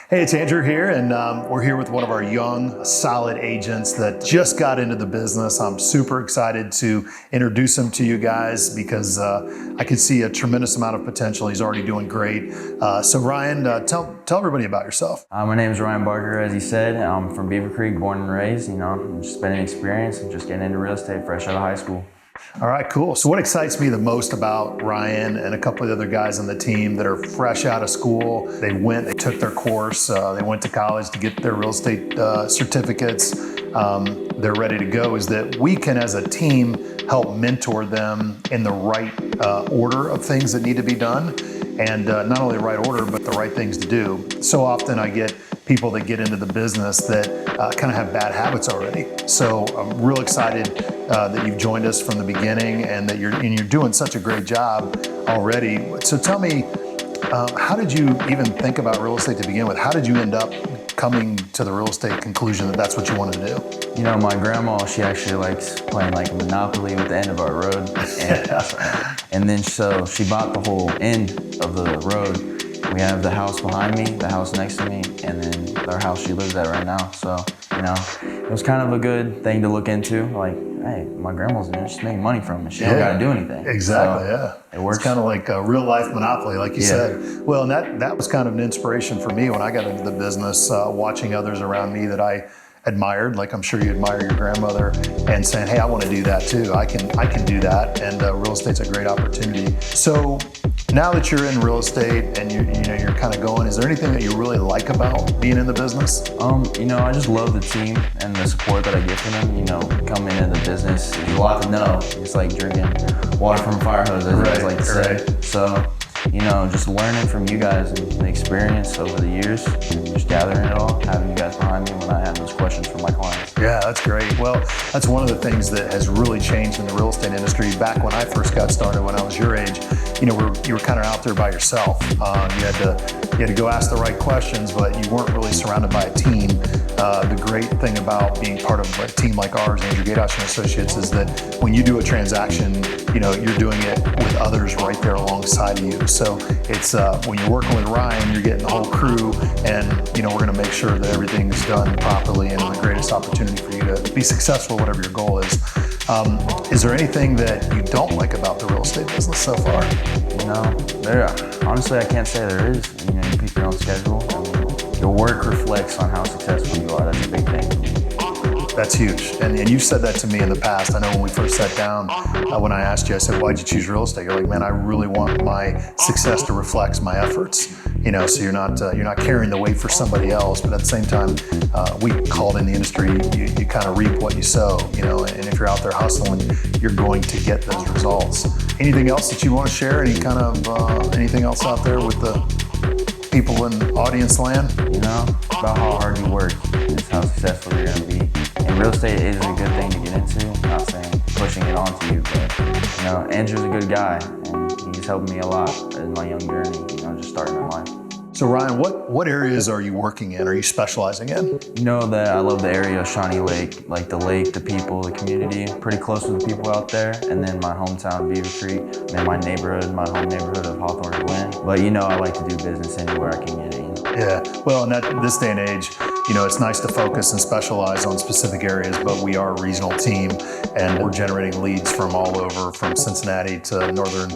Hey, it's Andrew here, and we're here with one of our young, solid agents that just got into the business. I'm super excited to introduce him to you guys because I can see a tremendous amount of potential. He's already doing great. So Ryan, tell everybody about yourself. My name is Ryan Barker, as he said. I'm from Beaver Creek, born and raised. I'm just spending experience and just getting into real estate fresh out of high school. All right, cool. So what excites me the most about Ryan and a couple of the other guys on the team that are fresh out of school, they took their course, they went to college to get their real estate certificates, they're ready to go, is that we can, as a team, help mentor them in the right order of things that need to be done. And not only the right order, but the right things to do. So often I get people that get into the business that kind of have bad habits already. So I'm real excited that you've joined us from the beginning and that you're doing such a great job already. So tell me, how did you even think about real estate to begin with? How did you end up coming to the real estate conclusion that that's what you wanted to do? My grandma, she actually likes playing like Monopoly with the end of our road. And then so she bought the whole end of the road. We have the house behind me, the house next to me, and then our house she lives at right now. So, it was kind of a good thing to look into. Like, hey, my grandma's in it, she's making money from it. She don't gotta do anything. Exactly, so It works. It's kind of like a real life Monopoly, like you said. Well, and that was kind of an inspiration for me when I got into the business, watching others around me that I admired, like I'm sure you admire your grandmother, and saying, hey, I want to do that too. I can do that, and real estate's a great opportunity. So now that you're in real estate and you're kind of going, is there anything that you really like about being in the business? I just love the team and the support that I get from them. Coming into the business, there's a lot to know. It's like drinking water from a fire hose, as I always like to say. So, just learning from you guys and the experience over the years, just gathering it all, having you guys behind me when I have those questions from my clients. Yeah, that's great. Well, that's one of the things that has really changed in the real estate industry. Back when I first got started, when I was your age, you were kind of out there by yourself. You had to go ask the right questions, but you weren't really surrounded by a team. The great thing about being part of a team like ours, Andrew Gatosh and Associates, is that when you do a transaction, you're doing it with others right there alongside of you. So it's when you're working with Ryan, you're getting the whole crew, and we're going to make sure that everything is done properly and the greatest opportunity for you to be successful, whatever your goal is. Is there anything that you don't like about the real estate business so far? Honestly, I can't say there is. You pick your own schedule. Your work reflects on how successful you are. That's a big thing for me. That's huge. And you've said that to me in the past. I know when we first sat down, when I asked you, I said, why'd you choose real estate? You're like, man, I really want my success to reflect my efforts. So you're not carrying the weight for somebody else, but at the same time, we call it in the industry, you kind of reap what you sow, and if you're out there hustling, you're going to get those results. Anything else that you want to share? Anything else out there with the people in audience land? About how hard you work is how successful you're going to be. And real estate is a good thing to get into. I'm not saying pushing it onto you, but Andrew's a good guy, and he's helped me a lot in my young journey, just starting in life. So Ryan, what areas are you working in? Are you specializing in? That I love the area of Shawnee Lake, like the lake, the people, the community, pretty close with the people out there. And then my hometown, Beaver Creek, and my home neighborhood of Hawthorne Glen. But I like to do business anywhere I can get in. Yeah, well, in this day and age, it's nice to focus and specialize on specific areas, but we are a regional team, and we're generating leads from all over, from Cincinnati to northern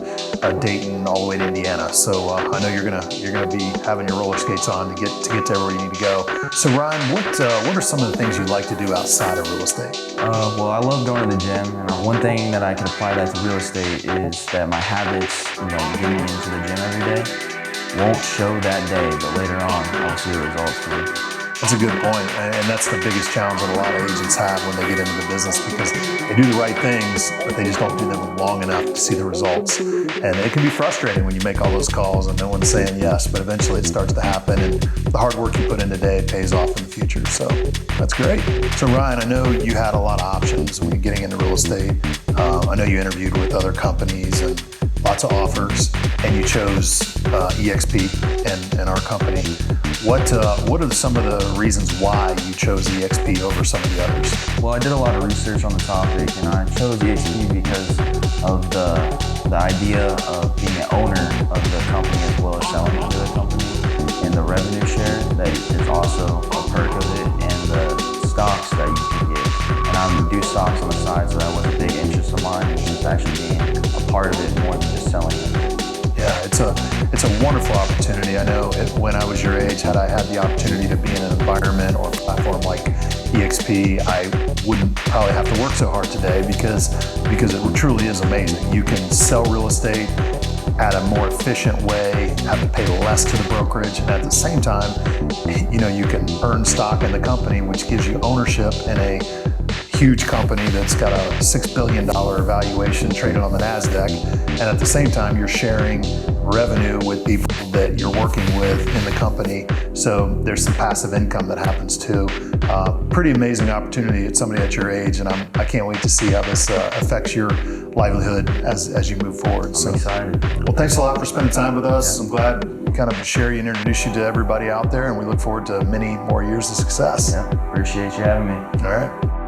Dayton, all the way to Indiana. So I know you're gonna be having your roller skates on to get to everywhere you need to go. So Ryan, what are some of the things you like to do outside of real estate? Well, I love going to the gym, and one thing that I can apply that to real estate is that my habits, getting into the gym every day, won't show that day, but later on, I'll see the results for me. That's a good point, and that's the biggest challenge that a lot of agents have when they get into the business, because they do the right things, but they just don't do them long enough to see the results. And it can be frustrating when you make all those calls and no one's saying yes, but eventually it starts to happen, and the hard work you put in today pays off in the future. So that's great. So Ryan, I know you had a lot of options when you're getting into real estate. I know you interviewed with other companies and lots of offers, and you chose EXP and our company. What are some of the reasons why you chose EXP over some of the others? Well, I did a lot of research on the topic, and I chose EXP because of the idea of being an owner of the company as well as selling into the company, and the revenue share that is also a perk of it, and the stocks that you can get. And I do stocks on the side, so that was a big interest of mine, is actually being a part of it more than just selling it. Yeah, it's a wonderful opportunity. I know when I was your age, had I had the opportunity to be in an environment or a platform like EXP, I wouldn't probably have to work so hard today because it truly is amazing. You can sell real estate at a more efficient way, have to pay less to the brokerage, and at the same time, you can earn stock in the company, which gives you ownership in a huge company that's got a $6 billion valuation traded on the NASDAQ. And at the same time, you're sharing revenue with people that you're working with in the company. So there's some passive income that happens too. Pretty amazing opportunity at somebody at your age. And I can't wait to see how this affects your livelihood as you move forward. I'm excited. Well, thanks a lot for spending time with us. Yeah. I'm glad we kind of share you and introduce you to everybody out there. And we look forward to many more years of success. Yeah, appreciate you having me. All right.